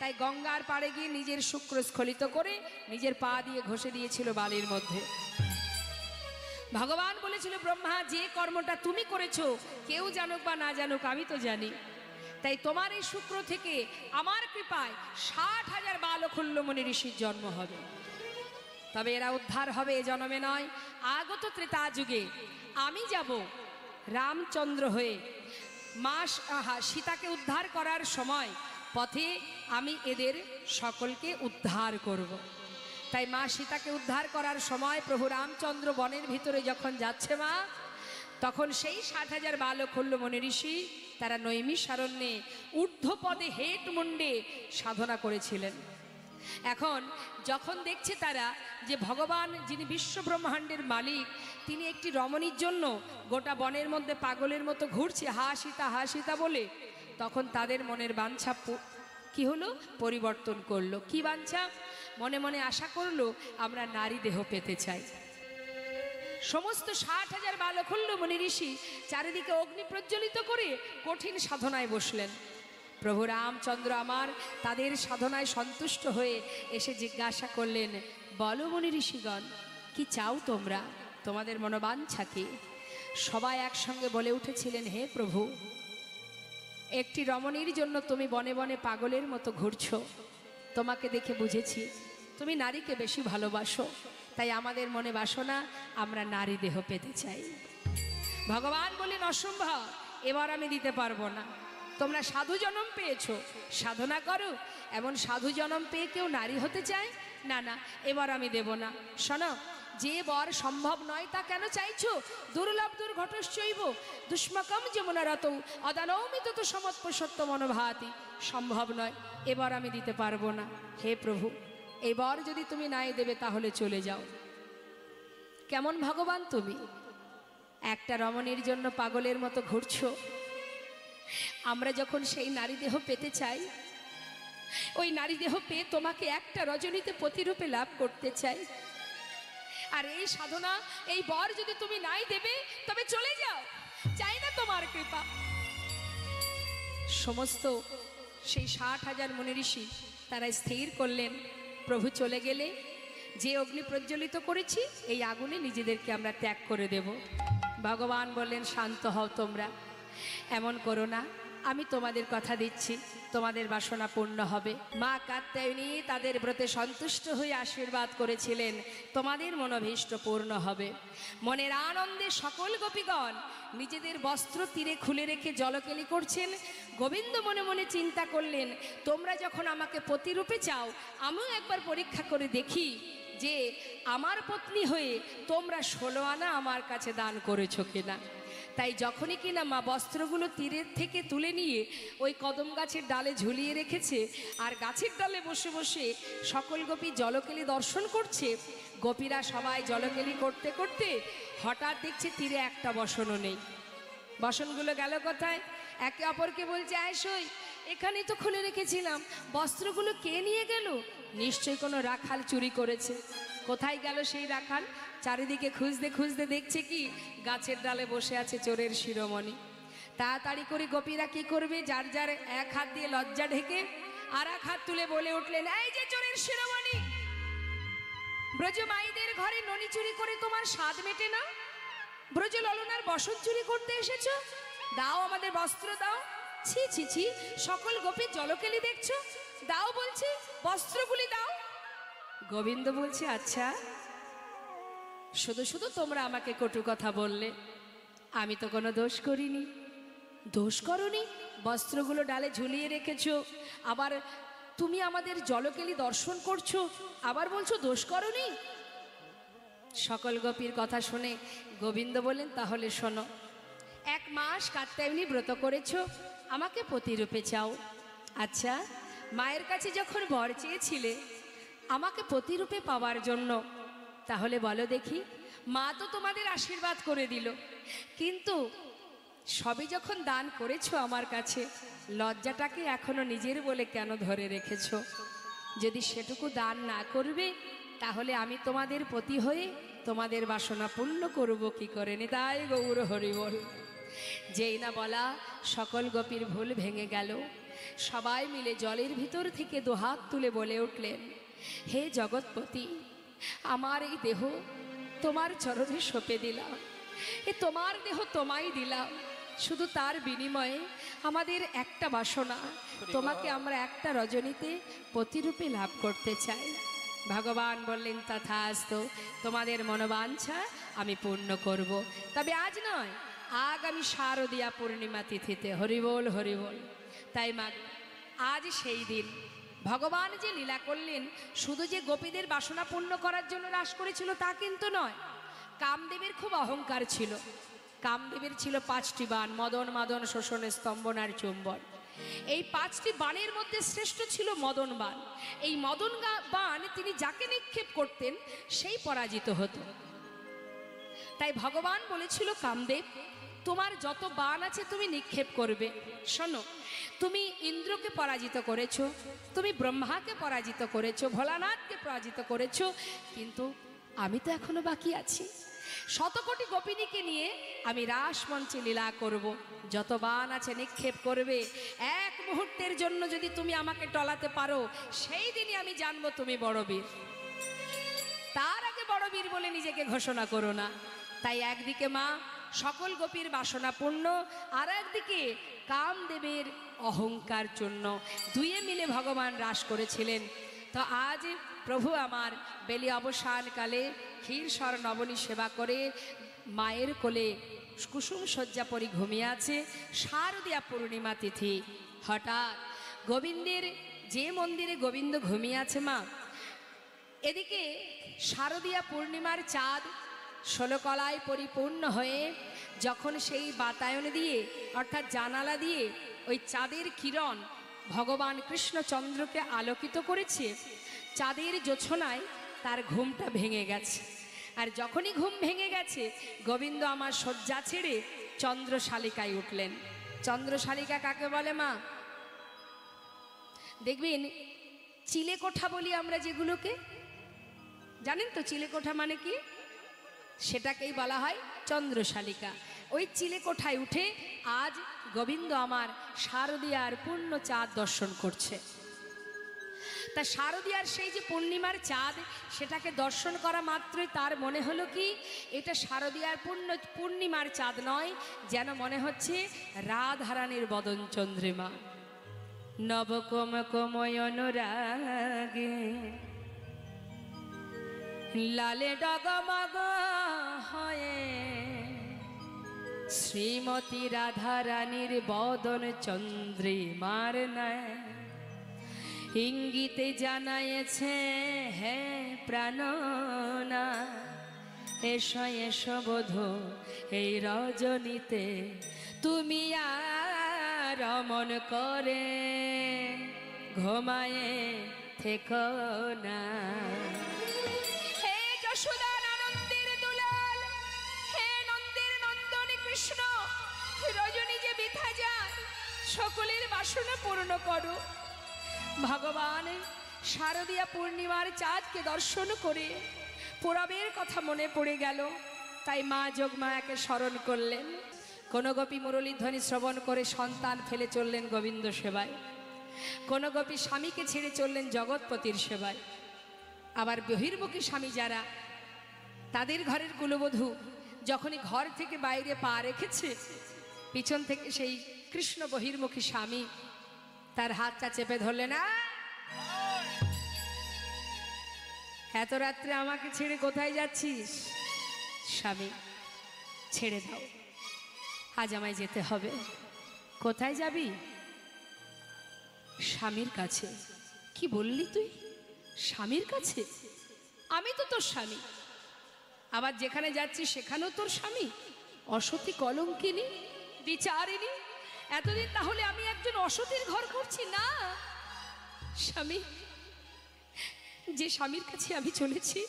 তাই গঙ্গার পাড়ে গিয়ে নিজের শুক্র স্খলিত করে নিজের পা দিয়ে ঘষে দিয়েছিল বালির মধ্যে। ভগবান বলেছিল, ব্রহ্মা, যে কর্মটা তুমি করেছো কেউ জানুক বা না জানুক আমি তো জানি, তাই তোমার এই শুক্র থেকে আমার কৃপায় 60,000 বালখুল্ল মুনি ঋষির জন্ম হবে। তবে এরা উদ্ধার হবে এ জন্মে নয়, আগত ত্রেতা যুগে আমি যাব রামচন্দ্র হয়ে মা সীতাকে উদ্ধার করার সময় পথে আমি এদের সকলকে উদ্ধার করব। তাই মা সীতাকে উদ্ধার করার সময় প্রভু রামচন্দ্র বনের ভিতরে যখন যাচ্ছে মা, তখন সেই 60,000 বালখুল্ল মুনি ঋষি তারা নৈমিষারণ্যে ঊর্ধ্বপদে হেট মুন্ডে সাধনা করেছিলেন। এখন যখন দেখছে তারা যে ভগবান যিনি বিশ্ব ব্রহ্মাণ্ডের মালিক, তিনি একটি রমণীর জন্য গোটা বনের মধ্যে পাগলের মতো ঘুরছে হা সীতা বলে, তখন তাদের মনের বাঞ্ছা কি হলো, পরিবর্তন করলো। কি বাঞ্ছা? মনে মনে আশা করলো আমরা নারী দেহ পেতে চাই। সমস্ত 60,000 বালখুল্ল মুনি ঋষি চারিদিকে অগ্নি প্রজ্বলিত করে কঠিন সাধনায় বসলেন। প্রভু রামচন্দ্র আমার তাদের সাধনায় সন্তুষ্ট হয়ে এসে জিজ্ঞাসা করলেন, বলো মুনি ঋষিগণ, কি চাও তোমরা, তোমাদের মনোবাঞ্ছা কি? সবাই একসঙ্গে বলে উঠেছিলেন, হে প্রভু, একটি রমণীর জন্য তুমি বনে বনে পাগলের মতো ঘুরছো। তোমাকে দেখে বুঝেছি তুমি নারীকে বেশি ভালোবাসো, তাই আমাদের মনে বাসনা, আমরা নারী দেহ পেতে চাই। ভগবান বলেন, অসম্ভব, এবার আমি দিতে পারবো না। তোমরা সাধু জন্ম পেয়েছো, সাধনা করো, এমন সাধু জন্ম পেয়ে কেউ নারী হতে চায় না, না, এবার আমি দেব না। শোনো, যে বর সম্ভব নয় তা কেন চাইছো? দুর্লভ দুর্ঘটশ্চৈব দুষ্মকম যমুনারত অদানৌমিত তো সমৎপসত্ব মনোভাতি। সম্ভব নয়, এবার আমি দিতে পারবো না। হে প্রভু, এবার যদি তুমি নাই দেবে তাহলে চলে যাও। কেমন ভগবান তুমি, একটা রমণীর জন্য পাগলের মতো ঘুরছো। আমরা যখন সেই নারী দেহ পেতে চাই, ওই নারী দেহ পেয়ে তোমাকে একটা রজনীতে প্রতিরূপে লাভ করতে চাই। আর এই সাধনা, এই বর যদি তুমি নাই দেবে তবে চলে যাও, চাই না তোমার কৃপা। সমস্ত সেই 60,000 মুনি ঋষি তারা স্থির করলেন, প্রভু চলে গেলে যে অগ্নি প্রজ্বলিত করেছি এই আগুনে নিজেদেরকে আমরা ত্যাগ করে দেব। ভগবান বললেন, শান্ত হও তোমরা, এমন করো না, আমি তোমাদের কথা দিচ্ছি, তোমাদের বাসনা পূর্ণ হবে। মা কাত্যায়নী তাদের ব্রতে সন্তুষ্ট হয়ে আশীর্বাদ করেছিলেন, তোমাদের মনোভীষ্ট পূর্ণ হবে। মনের আনন্দে সকল গোপীগণ নিজেদের বস্ত্র তীরে খুলে রেখে জলকেলি করছেন। গোবিন্দ মনে মনে চিন্তা করলেন, তোমরা যখন আমাকে পতিরূপে চাও, আমিও একবার পরীক্ষা করে দেখি যে আমার পত্নী হয়ে তোমরা 16 আনা আমার কাছে দান করেছো কিনা। তাই যখনই কিনা মা বস্ত্রগুলো তীরের থেকে তুলে নিয়ে ওই কদম গাছের ডালে ঝুলিয়ে রেখেছে, আর গাছের ডালে বসে বসে সকল গোপী জলকেলি দর্শন করছে, গোপীরা সবাই জলকেলি করতে করতে হঠাৎ দেখছে তীরে একটা বসনও নেই। বসনগুলো গেল কোথায়? একে অপরকে বলছে, আয়সই, এখানেই তো খুলে রেখেছিলাম, বস্ত্রগুলো কে নিয়ে গেল? নিশ্চয়ই কোনো রাখাল চুরি করেছে। কোথায় গেল সেই রাখাল? চারিদিকে খুঁজতে খুঁজতে দেখছে কি, গাছের ডালে বসে আছে চোরের শিরোমণি। তাড়াতাড়ি করে গোপীরা কি করবে, যার যার এক হাত দিয়ে লজ্জা ঢেকে আর এক হাত তুলে বলে উঠলেন, এই যে চোরের শিরোমণি, ব্রজ মাইদের ঘরে ননি চুরি করে তোমার স্বাদ মেটে না? ব্রজ ললনার বসন চুরি করতে এসেছো? দাও আমাদের বস্ত্র দাও। ছি ছি ছি, সকল গোপী জলকেলি দেখছো, দাও বলছি, বস্ত্রগুলি দাও। গোবিন্দ বলছে, আচ্ছা, শুধু শুধু তোমরা আমাকে কটু কথা বললে, আমি তো কোনো দোষ করিনি। দোষ করনি? বস্ত্রগুলো ডালে ঝুলিয়ে রেখেছো, আবার তুমি আমাদের জলকেলি দর্শন করছো, আবার বলছো দোষ করনি। সকল গোপীর কথা শুনে গোবিন্দ বলেন, তাহলে শোনো, 1 মাস কাত্যায়নী ব্রত করেছো, আমাকে পতিরূপে চাও। আচ্ছা, মায়ের কাছে যখন বর চেয়েছিলে আমাকে পতিরূপে পাওয়ার জন্য, তাহলে বলো দেখি, মা তো তোমাদের আশীর্বাদ করে দিল, কিন্তু সবই যখন দান করেছো আমার কাছে, লজ্জাটাকে এখনো নিজের বলে কেন ধরে রেখেছো? যদি সেটুকু দান না করবে তাহলে আমি তোমাদের পতি হয়ে তোমাদের বাসনা পূর্ণ করব কি করে? নিতাই গৌর হরি বল। যেই না বলা সকল গোপীর ভুল ভেঙে গেল। সবাই মিলে জলের ভিতর থেকে দুহাত তুলে বলে উঠলেন, হে জগৎপতি, আমার এই দেহ তোমার চরণে সঁপে দিলাম, এ তোমার দেহ তোমায় দিলাম, শুধু তার বিনিময়ে আমাদের একটা বাসনা, তোমাকে আমরা একটা রজনীতে প্রতিরূপে লাভ করতে চাই। ভগবান বললেন, তথাস্তু, তোমাদের মনোবাঞ্ছা আমি পূর্ণ করব, তবে আজ নয়, আগামী শারদীয়া পূর্ণিমা তিথিতে। হরিবোল হরিবোল। তাই মা, আজ সেই দিন ভগবান যে লীলা করলেন, শুধু যে গোপীদের বাসনা পূর্ণ করার জন্য রাস করেছিল তা কিন্তু নয়। কামদেবের খুব অহংকার ছিল। কামদেবের ছিল 5টি বাণ, মদন মাদন শোষণ স্তম্ভন আর চুম্বন। এই 5টি বাণের মধ্যে শ্রেষ্ঠ ছিল মদন বাণ। এই মদন বাণ তিনি যাকে নিক্ষেপ করতেন সেই পরাজিত হতো। তাই ভগবান বলেছিল, কামদেব, তোমার যত বাণ আছে তুমি নিক্ষেপ করবে। শোনো, তুমি ইন্দ্রকে পরাজিত করেছো, তুমি ব্রহ্মাকে পরাজিত করেছো, ভোলানাথকে পরাজিত করেছো, কিন্তু আমি তো এখনো বাকি আছি। 100 কোটি গোপিনীকে নিয়ে আমি রাসমঞ্চে লীলা করব। যত বাণ আছে নিক্ষেপ করবে। এক মুহূর্তের জন্য যদি তুমি আমাকে টলাতে পারো, সেই দিনই আমি জানবো তুমি বড় বীর। তার আগে বড় বীর বলে নিজেকে ঘোষণা করো না। তাই একদিকে মা সকল গোপীর বাসনা পূর্ণ, আর একদিকে কামদেবের অহংকার জন্য, দুয়ে মিলে ভগবান রাস করেছিলেন। তো আজ প্রভু আমার বেলি অবসানকালে ক্ষীরসর নবনী সেবা করে মায়ের কোলে কুসুম শয্যা পরি ঘুমিয়ে আছে। শারদীয়া পূর্ণিমা তিথি। হঠাৎ গোবিন্দের যে মন্দিরে গোবিন্দ ঘুমিয়ে আছে মা, এদিকে শারদীয়া পূর্ণিমার চাঁদ 16 কলায় পরিপূর্ণ হয়ে যখন সেই বাতায়ন দিয়ে অর্থাৎ জানালা দিয়ে ওই চাঁদের কিরণ ভগবান কৃষ্ণচন্দ্রকে আলোকিত করেছে, চাঁদের জোছনায় তার ঘুমটা ভেঙে গেছে। আর যখনই ঘুম ভেঙে গেছে, গোবিন্দ আমার শয্যা ছেড়ে চন্দ্রশালিকায় উঠলেন। চন্দ্রশালিকা কাকে বলে মা? দেখবেন চিলেকোঠা বলি আমরা যেগুলোকে, জানেন তো চিলেকোঠা মানে কি? সেটাকেই বলা হয় চন্দ্রশালিকা। ওই চিলেকোঠায় উঠে আজ গোবিন্দ আমার শারদীয়ার পূর্ণ চাঁদ দর্শন করছে। তা শারদীয়ার সেই যে পূর্ণিমার চাঁদ, সেটাকে দর্শন করা মাত্রই তার মনে হলো কি, এটা শারদীয়ার পূর্ণিমার চাঁদ নয়, যেন মনে হচ্ছে রাধারানীর বদন চন্দ্রিমা। নবকম কময় অনুরাগে লালে ডগমগ হয়ে শ্রীমতী রাধারানীর বদন চন্দ্রিমার ন্যায় ইঙ্গিতে জানায়েছে, হে প্রাণনা এসো এসো বধূ এই রজনীতে, তুমি আর রমণ করে ঘুমায়ে থেকো না। হে যশোদা নন্দের দুলাল, হে নন্দের নন্দন কৃষ্ণ, রজনী যে বৃথা যায়, সকলের বাসনা পূর্ণ করো। ভগবান শারদীয়া পূর্ণিমার চাঁদকে দর্শন করে পূরবের কথা মনে পড়ে গেল। তাই মা যোগমায়াকে স্মরণ করলেন। কোন গোপী মুরলীধ্বনি শ্রবণ করে সন্তান ফেলে চললেন গোবিন্দ সেবায়, কোন গোপী স্বামীকে ছেড়ে চললেন জগৎপতির সেবায়। আবার বহির্মুখী স্বামী যারা, তাদের ঘরের কুলবধূ যখনই ঘর থেকে বাইরে পা রেখেছে, পিছন থেকে সেই কৃষ্ণ বহির্মুখী স্বামী তার হাতটা চেপে ধরলেন। এত রাত্রে আমাকে ছেড়ে কোথায় যাচ্ছিস? স্বামী, ছেড়ে দাও, আজ আমায় যেতে হবে। কোথায় যাবি? স্বামীর কাছে। কি বললি তুই? স্বামীর কাছে? আমি তো তোর স্বামী, আবার যেখানে যাচ্ছি সেখানেও তোর স্বামী? অসতী কলঙ্কিনী, বিচারিণী, এতদিন তাহলে আমি একজন অসতীর ঘর করছি না? স্বামী, যে স্বামীর কাছে আমি চলেছি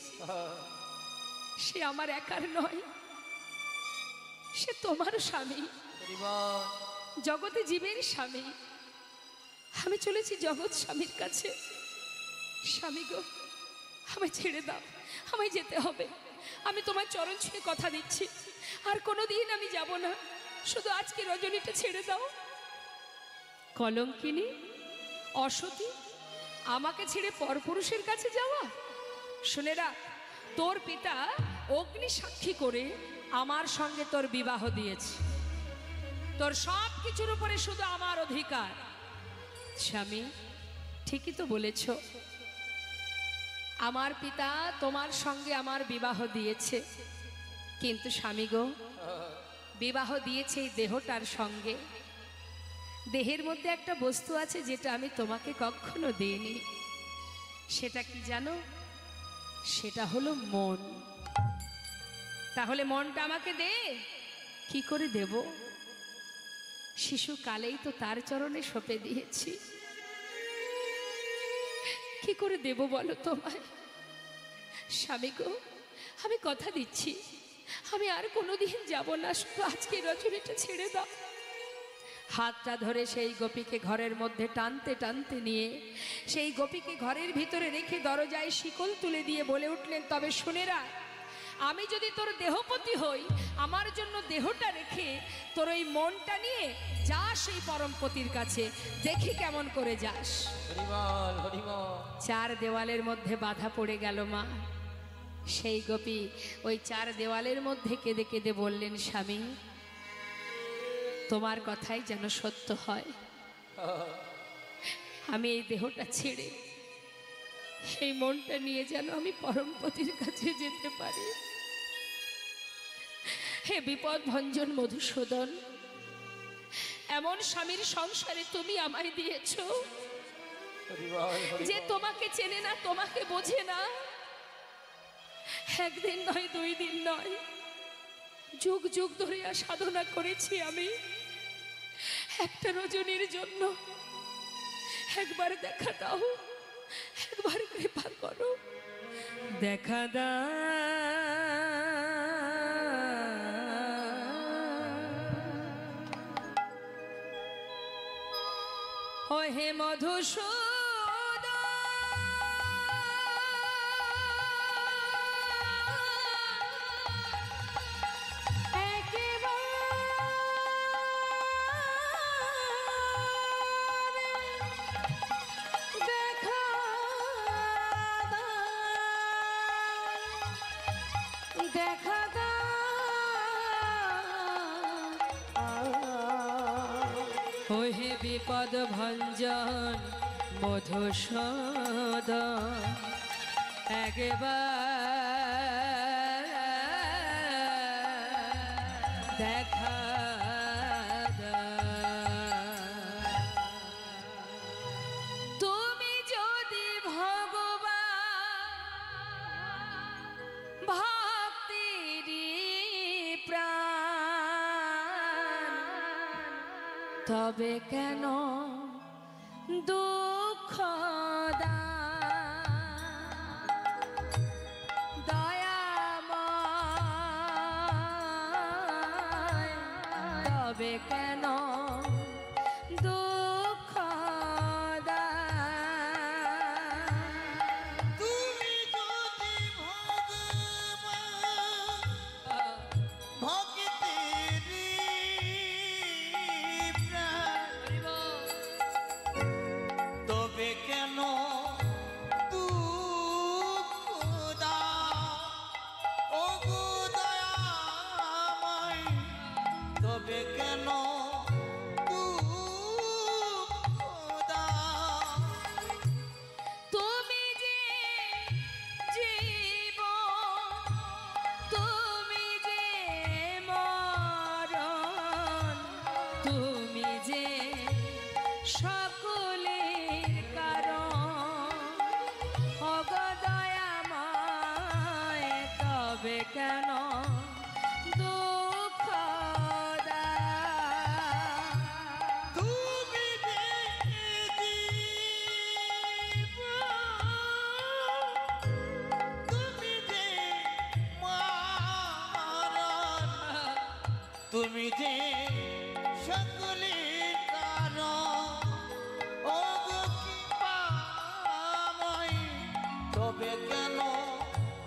সে আমার একার নয়, সে তোমার স্বামী, জগতে জীবের স্বামী। আমি চলেছি জগৎ স্বামীর কাছে। স্বামী গো, আমায় ছেড়ে দাও, আমায় যেতে হবে। আমি তোমার চরণ ছুঁয়ে কথা দিচ্ছি, আর কোনোদিন আমি যাব না। শুধু আজকে রজনীটা ছেড়ে দাও। কলঙ্কিনী, অসতী, আমাকে ছেড়ে পরপুরুষের কাছে যাওয়া? শুনে রাখ, তোর পিতা অগ্নি সাক্ষী করে আমার সঙ্গে তোর বিবাহ দিয়েছে। তোর সব কিছুর উপরে শুধু আমার অধিকার। স্বামী, ঠিকই তো বলেছ, আমার পিতা তোমার সঙ্গে আমার বিবাহ দিয়েছে, কিন্তু স্বামী গো, বিবাহ দিয়েছে এই দেহটার সঙ্গে। দেহের মধ্যে একটা বস্তু আছে যেটা আমি তোমাকে কখনো দিইনি। সেটা কি জানো? সেটা হলো মন। তাহলে মনটা আমাকে দে। কি করে দেব? শিশুকালেই তো তার চরণে সঁপে দিয়েছি। কি করে দেব বলো তোমায়? স্বামী গো, আমি কথা দিচ্ছি, আমি আর কোনোদিন যাব না, শুধু আজকে রজনীটা ছেড়ে দাও। হাতটা ধরে সেই গোপীকে ঘরের মধ্যে টানতে টানতে নিয়ে সেই গোপীকে ঘরের ভিতরে রেখে দরজায় শিকল তুলে দিয়ে বলে উঠলেন, তবে শুনে রাখ, আমি যদি তোর দেহপতি হই, আমার জন্য দেহটা রেখে তোর ওই মনটা নিয়ে যাস সেই পরমপতির কাছে, দেখি কেমন করে যাস। হরিবল হরিবল। চার দেওয়ালের মধ্যে বাধা পড়ে গেল মা। সেই গোপী ওই চার দেওয়ালের মধ্যে কেঁদে কেঁদে বললেন, স্বামী, তোমার কথাই যেন সত্য হয়। আমি এই দেহটা ছেড়ে সেই মনটা নিয়ে যেন আমি পরমপতির কাছে যেতে পারি। হে বিপদ ভঞ্জন মধুসূদন, এমন স্বামীর সংসারে তুমি আমায় দিয়েছ যে তোমাকে চেনে না, তোমাকে বোঝে না। একদিন নয়, 2 দিন নয়, যুগ যুগ ধরে সাধনা করেছি আমি একটা রজনীর জন্য। একবার দেখা দাও, একবার কৃপা করো, দেখা দাও। ও হে মধুসূদন, বিপদ ভঞ্জন মধুসূদন, একবার দেখা দাও। তুমি যদি ভগবান ভক্তির প্রাণ, তবে কেন দুঃখ দয়াময়, তবে কেন দুঃখ তুমি যদি ভগবান ভক্তির প্রাণ, তবে কেন দুঃখ দাও? ও গো দয়াময়, তবে কেন দুঃখ দাও? তুমি যে জীবন, তুমি যে মরণ, তুমি যে সকলের কারণ, ওগো দয়াময়, তবে কেন দুঃখ দাও? তুমি যে জীবন, তুমি যে মরণ, তুমি যে সকলের কারণ, ও গো কৃপাময়, তবে কেন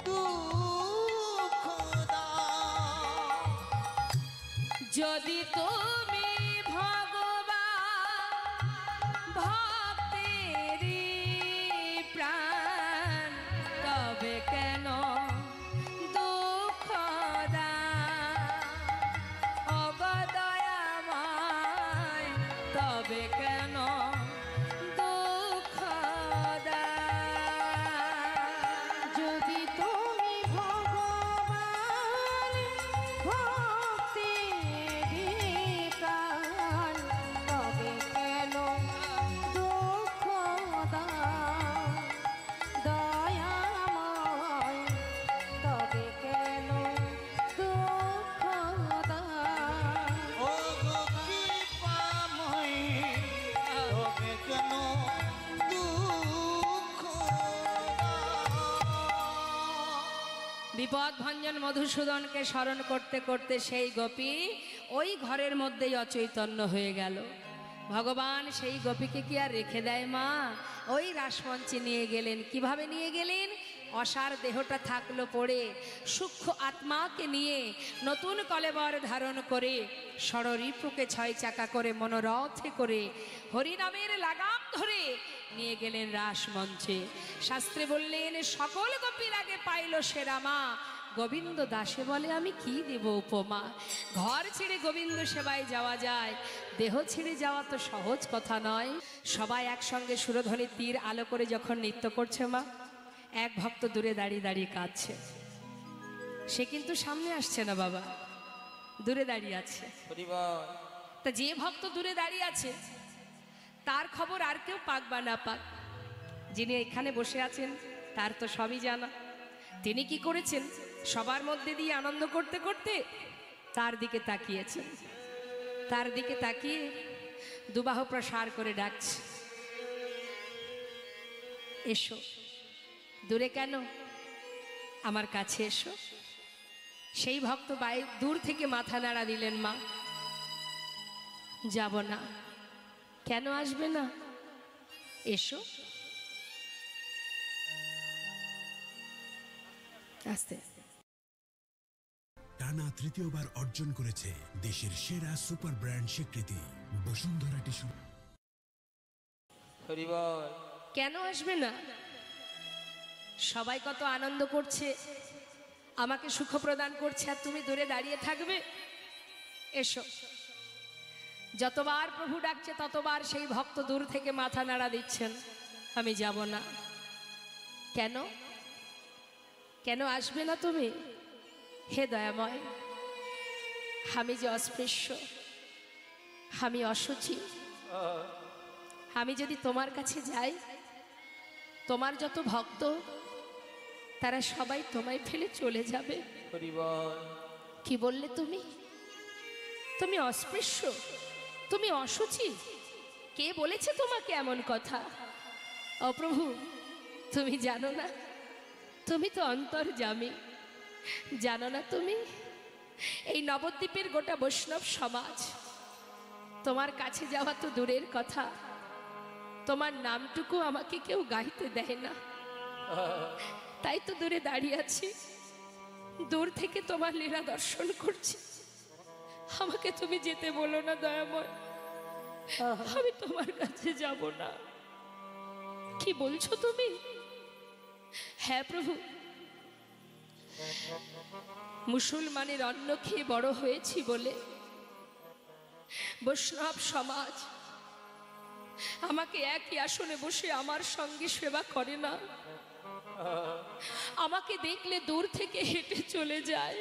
দুঃখ দাও? যদি তুমি ভগবান বিপদ ভঞ্জন মধুসূদনকে স্মরণ করতে করতে সেই গোপী ওই ঘরের মধ্যেই অচৈতন্য হয়ে গেল। ভগবান সেই গোপীকে কি আর রেখে দেয় মা? ওই রাসমঞ্চে নিয়ে গেলেন। কিভাবে নিয়ে গেলেন? অসার দেহটা থাকলো পড়ে, সূক্ষ্ম আত্মাকে নিয়ে নতুন কলেবর ধারণ করে ষড়রিপুকে 6 চাকা করে মনোরথে করে হরিনামের লাগাম ধরে নিয়ে গেলেন রাসমঞ্চে। শাস্ত্রে বললেন সকল গোপীর আগে পাইল সেরা মা। গোবিন্দ দাসে বলে আমি কি দেব উপমা। ঘর ছেড়ে গোবিন্দ সেবায় যাওয়া যায়, দেহ ছেড়ে যাওয়া তো সহজ কথা নয়। সবাই একসঙ্গে সুরধ্বনি তীর আলো করে যখন নৃত্য করছে মা, এক ভক্ত দূরে দাঁড়িয়ে দাঁড়িয়ে কাঁদছে। সে কিন্তু সামনে আসছে না বাবা, দূরে দাঁড়িয়ে আছে। তা যে ভক্ত দূরে দাঁড়িয়ে আছে তার খবর আর কেউ পাক বা না পাক, যিনি এখানে বসে আছেন তার তো সবই জানা। তিনি কি করেছেন? সবার মধ্যে দিয়ে আনন্দ করতে করতে তার দিকে তাকিয়েছেন। তার দিকে তাকিয়ে দুবাহু প্রসার করে ডাকছে, এসো। দূরে কেন? আমার কাছে এসো। সেই ভক্ত দূর থেকে মাথা নাড়া দিলেন, মা যাব না। কেন আসবে না? এসো। আস্তে টানা তৃতীয়বার অর্জন করেছে দেশের সেরা সুপার ব্র্যান্ড স্বীকৃতি বসুন্ধরা টিস্যু। কেন আসবে না? সবাই কত আনন্দ করছে, আমাকে সুখ প্রদান করছে, আর তুমি দূরে দাঁড়িয়ে থাকবে? এসো। যতবার প্রভু ডাকছে ততবার সেই ভক্ত দূর থেকে মাথা নাড়া দিচ্ছেন, আমি যাব না। কেন? কেন আসবে না তুমি? হে দয়াময়, আমি যে অস্পৃশ্য, আমি অসুচি, আমি যদি তোমার কাছে যাই, তোমার যত ভক্ত তারা সবাই তোমায় ফেলে চলে যাবে। কি বললে তুমি? তুমি অস্পৃশ্য, তুমি অসুচি? কে বলেছে তোমাকে এমন কথা? ও প্রভু, তুমি জানো না? তুমি তো অন্তর্যামী। জানো না তুমি এই নবদ্বীপের গোটা বৈষ্ণব সমাজ তোমার কাছে যাওয়া তো দূরের কথা, তোমার নামটুকু আমাকে কেউ গাইতে দেয় না। তাই তো দূরে দাঁড়িয়ে আছি, দূর থেকে তোমার লীলা দর্শন করছি। আমাকে তুমি যেতে বলো না দয়াময়, আমি তোমার কাছে যাব না। কি বলছো তুমি? হ্যাঁ প্রভু, মুসলমানের অন্ন খেয়ে বড় হয়েছি বলে বৈষ্ণব সমাজ আমাকে একই আসনে বসে আমার সঙ্গে সেবা করে না। আমাকে দেখলে দূর থেকে হেঁটে চলে যায়।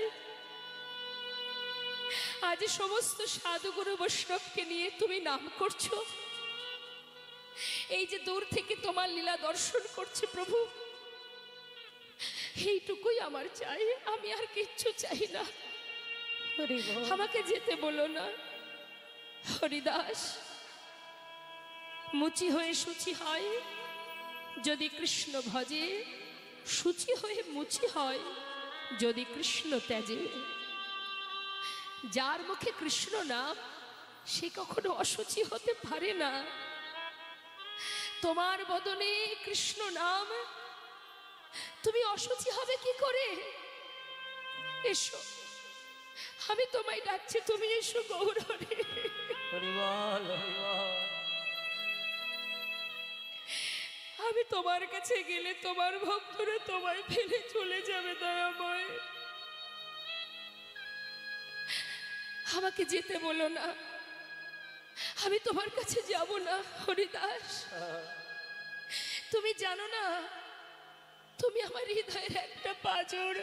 আজ সমস্ত সাধুগুরু বৈষ্ণবকে নিয়ে তুমি নাম করছো, এই যে দূর থেকে তোমার লীলা দর্শন করছে প্রভু, এইটুকুই আমার চাই, আমি আর কিচ্ছু চাই না। আমাকে যেতে বলো না। হরিদাস, মুচি হয়ে শুচি হয় যদি কৃষ্ণ ভজে, শুচি হয়ে মুচি হয় যদি কৃষ্ণ ত্যাজে। যার মুখে কৃষ্ণ নাম সে কখনো অশুচি হতে পারে না। তোমার বদনে কৃষ্ণ নাম, তুমি অশুচি হবে কি করে? এসো, আমি তোমায় ডাকছি, তুমি এসো গৌরহরি। আমি তোমার কাছে গেলে তোমার ভক্তরা তোমায় ফেলে চলে যাবে দয়াময়। আমাকে যেতে বলো না, আমি তোমার কাছে যাব না। হরিদাস, তুমি জানো না তুমি আমার হৃদয়ের একটা পাঁজর,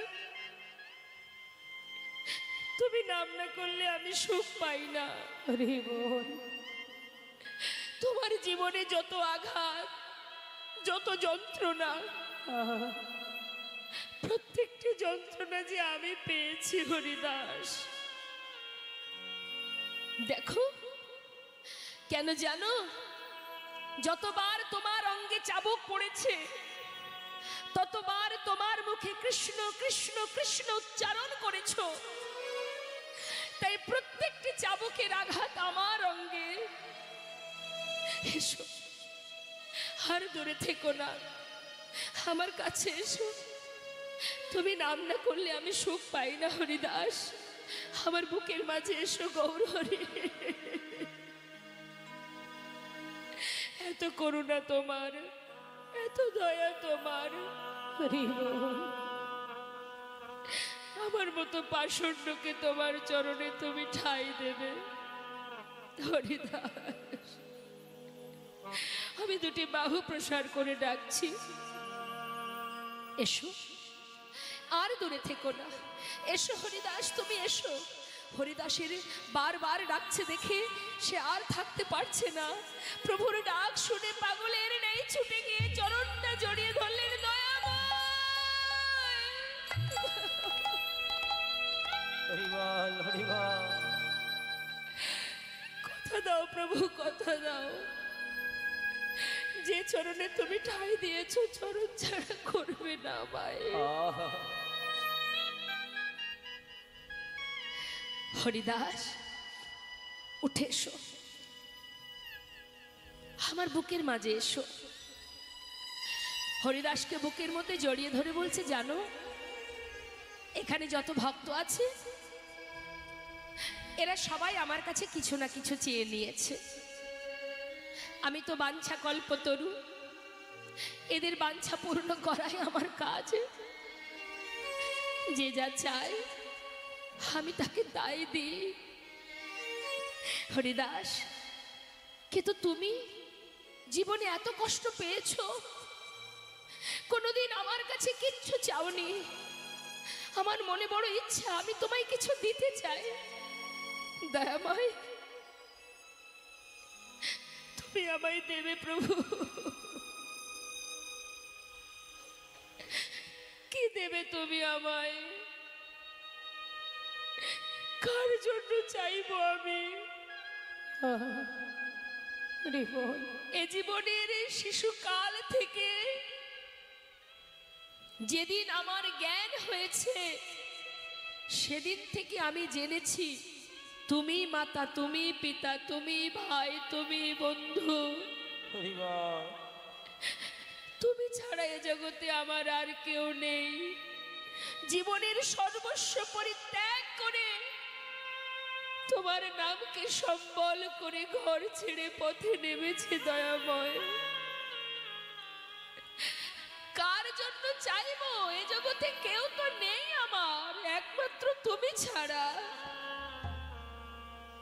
তুমি নাম না করলে আমি সুখ পাই না। তোমার জীবনে যত আঘাত, যত যন্ত্রণা, প্রত্যেকটি যন্ত্রণা যে আমি পেয়েছি হরিদাস, দেখো কেন জানো? যতবার তোমার অঙ্গে চাবুক পড়েছে, ততবার তোমার মুখে কৃষ্ণ কৃষ্ণ কৃষ্ণ উচ্চারণ করেছো, তাই প্রত্যেকটি চাবুকের আঘাত আমার অঙ্গে। এসো, আর দূরে থেকো না, আমার কাছে এসো। তুমি নাম না করলে আমি সুখ পাই না হরিদাস, আমার বুকের মাঝে এসো গৌর হরি। এত করুণা তোমার, এত দয়া তোমার, হরি বল। আমার মতো পাষণ্ডকে তোমার চরণে তুমি ঠাঁই দেবে হরিদাস। আমি দুটি বাহু প্রসার করে ডাকছি, এসো, আর দূরে থেকো না, এসো হরিদাস, তুমি এসো। হরিদাসের বারবার ডাকছে দেখে সে আর থাকতে পারছে না। প্রভুর ডাক শুনে পাগলের নেই ছুটে গিয়ে চরণটা জড়িয়ে ধরলেন। দয়াময়, হরিবল হরিবল। কথা দাও প্রভু, কথা দাও। যে চরণে তুমি ঠাঁই দিয়েছো চরণ ছাড়া করবে না আমায়। হরিদাস, উঠে এসো, আমার বুকের মাঝে এসো। হরিদাসকে বুকের মধ্যে জড়িয়ে ধরে বলছে, জানো এখানে যত ভক্ত আছে এরা সবাই আমার কাছে কিছু না কিছু চেয়ে নিয়েছে। আমি তো বাঞ্ছা কল্পতরু, এদের বাঞ্ছা পূর্ণ করাই আমার কাজ। যে যা চায় আমি তাকে দায় দিই। হরিদাস, কিন্তু তুমি জীবনে এত কষ্ট পেয়েছো, কোনোদিন আমার কাছে কিচ্ছু চাওনি। আমার মনে বড় ইচ্ছা, আমি তোমায় কিছু দিতে চাই। দয়াময়, তুমি আমায় দেবে প্রভু। কি দেবে তুমি আমায়? কার জন্য চাইবো আমি? এ জীবনের শিশুকাল থেকে যেদিন আমার জ্ঞান হয়েছে সেদিন থেকে আমি জেনেছি তুমি মাতা, তুমি পিতা, তুমি ভাই, তুমি বন্ধু। তুমি ছাড়া এ জগতে আমার আর কেউ নেই। জীবনের সর্বস্ব পরিত্যাগ করে তোমার নামকে সম্বল করে ঘর ছেড়ে পথে নেমেছে দয়াময়। কার জন্য চাইবো? এ জগতে কেউ তো নেই আমার, একমাত্র তুমি ছাড়া।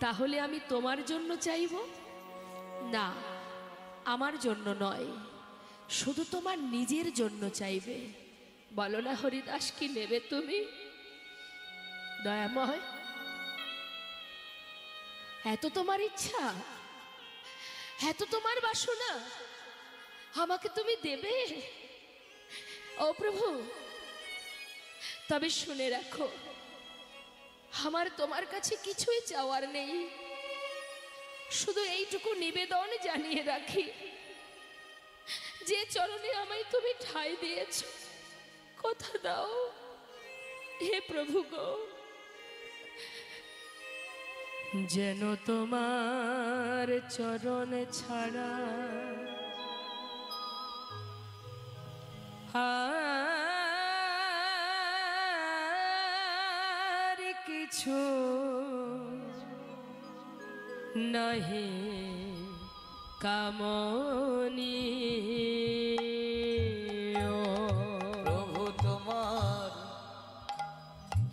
তাহলে আমি তোমার জন্য চাইবো? না, আমার জন্য নয়, শুধু তোমার নিজের জন্য চাইবে। বলো না হরিদাস, কি নেবে তুমি? দয়াময়, এত তোমার ইচ্ছা, এত তোমার বাসনা, আমাকে তুমি দেবে? ও প্রভু, তবে শুনে রাখো, আমার তোমার কাছে কিছুই চাওয়ার নেই। শুধু এইটুকু নিবেদন জানিয়ে রাখি, যে চরণে আমায় তুমি ঠাঁই দিয়েছ, কথা দাও হে প্রভু গো, যেন তোমার চরণ ছাড়া আর কিছু নাহি কামনি। প্রভু তোমার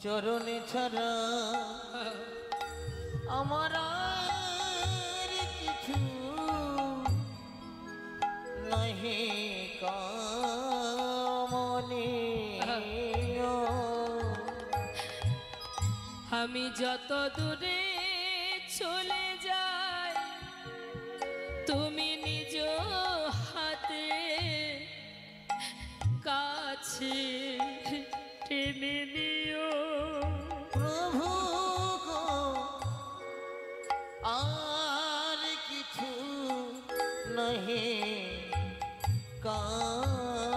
চরণে ছাড়া আমার আর কিছু নাহি কামনি। আমি যত দূরে চলে যাই, তুমি নিজ হাতে কাছে টেনে নিও। প্রভু গো, আর কিছু নাহি কামনি।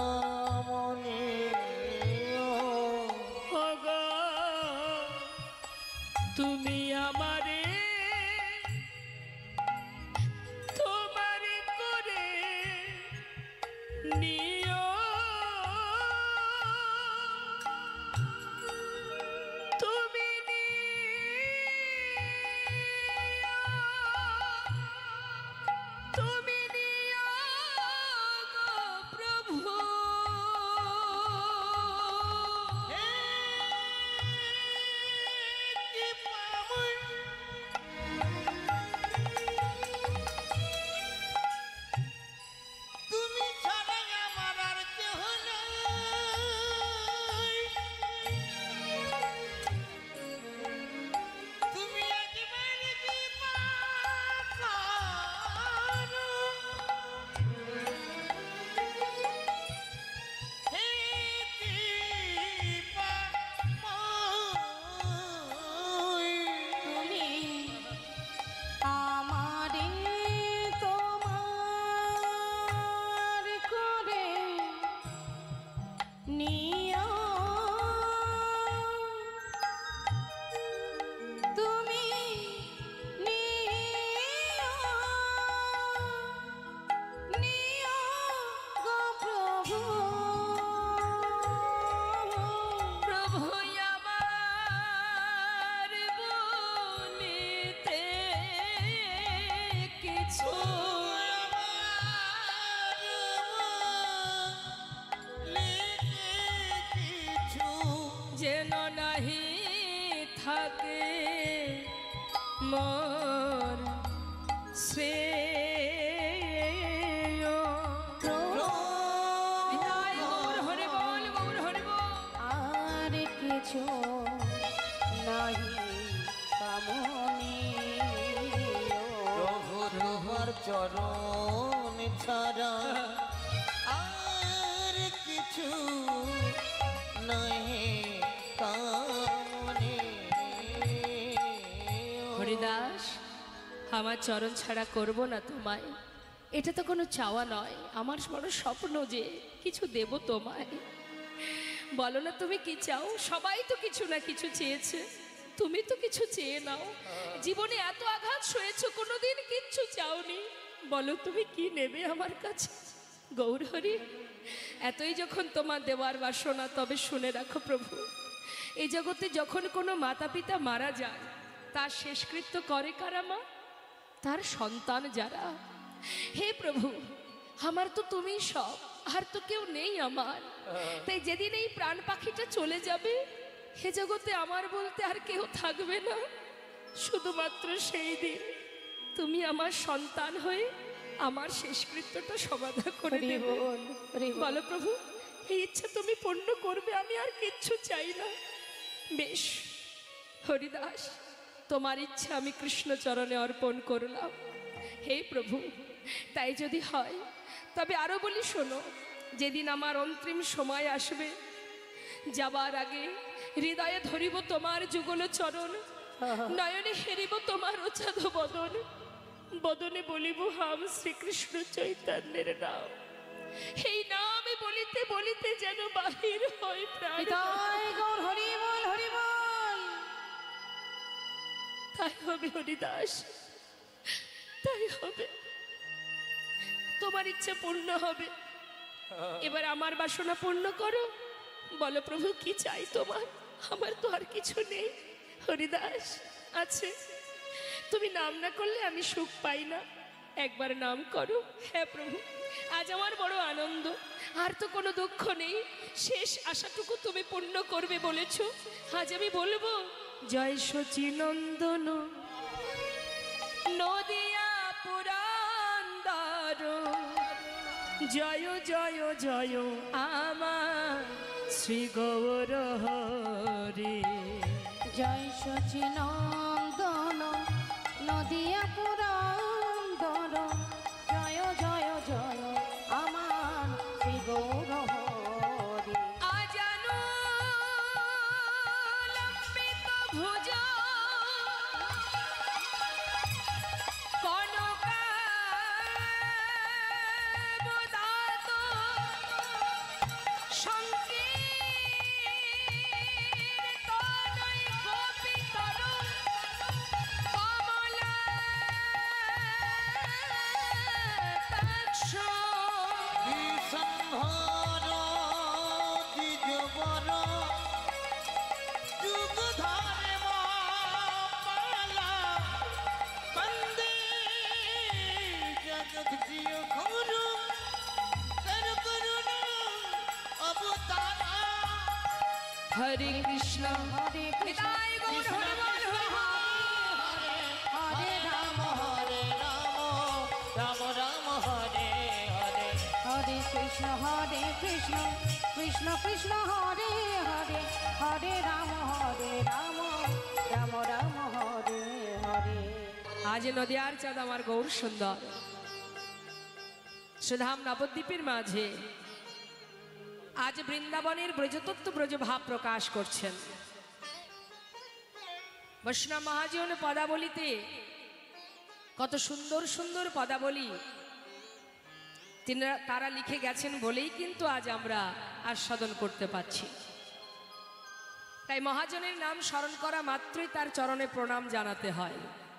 প্রভু প্রভু আমার বলিতে কিছু যেন নাহি থাকে মোর শ্রেয়। নিতাই গৌর হরি বল, গৌর হরি বল। আর কিছু নাহি কামনি প্রভু তোমার চরণ ছাড়া আর কিছু নহে কামনে। হরিদাস, আমার চরণ ছাড়া করব না তোমায়, এটা তো কোনো চাওয়া নয়, আমার বড় স্বপ্ন যে কিছু দেব তোমায়। বলো না তুমি কি চাও? সবাই তো কিছু না কিছু চেয়েছে, তুমি তো কিছু চেয়ে নাও। জীবনে এত আঘাত সয়েছো, কোনোদিন কিচ্ছু চাওনি, বলো তুমি কি নেবে আমার কাছে? গৌরহরি, এতই যখন তোমার দেওয়ার বাসনা, তবে শুনে রাখো প্রভু, এই জগতে যখন কোনো মাতা পিতা মারা যায়, তার শেষকৃত্য করে কারা মা? তার সন্তান যারা। হে প্রভু, আমার তো তুমি সব, আর তো কেউ নেই আমার। তাই যেদিন এই প্রাণ পাখিটা চলে যাবে, হে জগতে আমার বলতে আর কেউ থাকবে না। শুধুমাত্র সেই দিন তুমি আমার সন্তান হয়ে আমার শেষকৃত্যটা সমাধা করে দেবে। বলো প্রভু, এই ইচ্ছা তুমি পূর্ণ করবে, আমি আর কিচ্ছু চাই না। বেশ হরিদাস, তোমার ইচ্ছা আমি কৃষ্ণচরণে অর্পণ করলাম। হে প্রভু, তাই যদি হয় তবে আরো বলি শোনো, যেদিন আমার অন্তিম সময় আসবে, যাবার আগে হৃদয়ে ধরিব তোমার যুগল চরণ, নয়নে হেরিব তোমার অচাধ বদন, বদনে বলিব হাম শ্রীকৃষ্ণ চৈতন্যের নাম। এই নামে বলিতে বলিতে যেন বাহির হয় প্রাণ। নিতাই গৌর হরি বল, হরি বল। তাই হবে হরিদাস, তাই হবে, তোমার ইচ্ছে পূর্ণ হবে। এবার আমার বাসনা পূর্ণ করো। বলো প্রভু, কি চাই তোমার? আমার তো আর কিছু নেই হরিদাস। আছে, তুমি নাম না করলে আমি সুখ পাই না, একবার নাম করো। হ্যাঁ প্রভু, আজ আমার বড় আনন্দ, আর তো কোনো দুঃখ নেই, শেষ আশাটুকু তুমি পূর্ণ করবে বলেছো। আজ আমি বলবো, জয় শচীনন্দন নদিয়া পুরন্দর, জয় জয় জয় আমার শ্রী গৌর হরি। জয় সচিনন্দন নদিয়া পুরন্দর, জয় জয় জয় আমার শ্রী গৌর হরি। আজানু লম্বিত ভুজ কনকাবদাত সংকীর্তনৈ গোপীতর কমলাক্ষ। বিসম্ভর দ্বিজবর যুগধরে মালা বন্দে জগৎ প্রিয় গুরু কর করুণা অবতার। হরে কৃষ্ণ হরে কৃষ্ণ নিতাই গৌর হরি বল, হরি বল। হরে রাম হরে রাম রাম রাম হরে হরে। হরে কৃষ্ণ কৃষ্ণ কৃষ্ণ হরে হরে, হরে রাম রাম রাম হরে হরে। আজ নদিয়ার চাঁদ আমার গৌর সুন্দর সুধাম নবদ্বীপের মাঝে আজ বৃন্দাবনের ব্রজতত্ত্ব ব্রজ ভাব প্রকাশ করছেন। বৈষ্ণব মহাজন পদাবলিতে কত সুন্দর সুন্দর পদাবলী তারা লিখে গেছেন বলেই কিন্তু আজ আমরা আস্বাদন করতে পারছি। তাই মহাজনের নাম স্মরণ করা মাত্রই তার চরণে প্রণাম জানাতে হয়,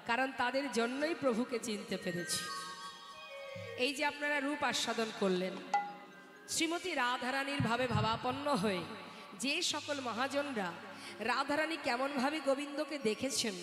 কারণ তাদের জন্যই প্রভুকে চিনতে পেরেছি। এই যে আপনারা রূপ আস্বাদন করলেন, শ্রীমতী রাধারানীর ভাবে ভাবাপন্ন হয়ে যে সকল মহাজনরা রাধারানী কেমনভাবে গোবিন্দকে দেখেছেন